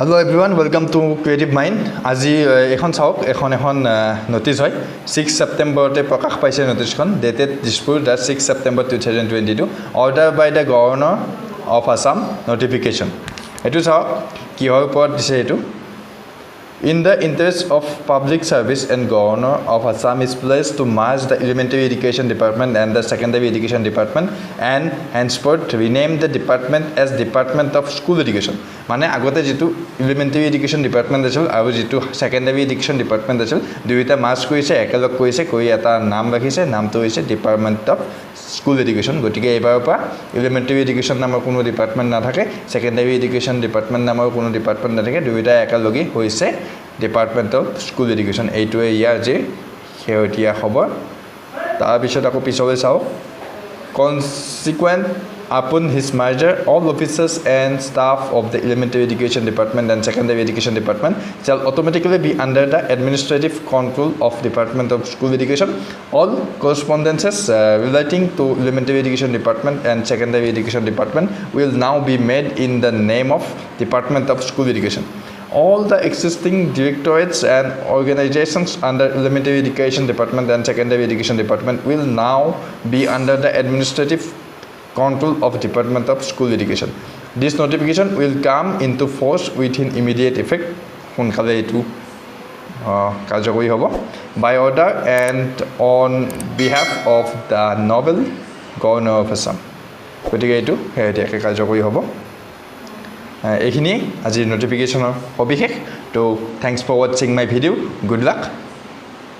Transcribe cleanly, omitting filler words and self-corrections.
Hello everyone, welcome to Creative Mind. আজি এখন চাওক এখন নোটিছ হয় 6 সেপ্টেম্বৰতে প্ৰকাশ পাইছে নোটিছখন dated Dispur that 6 September 2022 order by the governor of Assam notification. এটো চাওক কিহৰ ওপৰত দিছে এটো In the interest of public service and governor of Assam is pleased to merge the elementary education department and the secondary education department and henceforth rename the department as Department of School Education. মানে আগতে যেটো elementary education department আছিল আৰু যেটো secondary education department আছিল দুইটা merge কৰিছে একেলগ কৰিছে কৰি এটা নাম ৰাখিছে নামটো হৈছে Department of School Education. গতিকে এবাৰৰ পৰা elementary education নামৰ কোনো ডিপাৰ্টমেন্ট নাথাকে secondary education department নামৰ কোনো ডিপাৰ্টমেন্ট নাথাকে দুইটা একেলগে হৈছে Department of School Education. এইটোৱে ইয়াৰ যে হেৰিয়া খবৰ তাৰ পিছত আকৌ পিছলৈ চাও Consequent upon his merger, all officers and staff of the elementary education department and secondary education department shall automatically be under the administrative control of Department of School Education. All correspondences relating to elementary education department and secondary education department will now be made in the name of Department of School Education. All the existing directorates and organizations under elementary education department and secondary education department will now be under the administrative control of Department of School Education. This notification will come into force within immediate effect সোনকালে এটো কাৰ্যকৰী হ'ব by order and on behalf of the noble governor of Assam. গতিকে এটো হেৰিয়াকে কাৰ্যকৰী হ'ব এইখিনি আজিৰ নোটিফিকেশনৰ সবিশেষ তো thanks for watching my video. Good luck.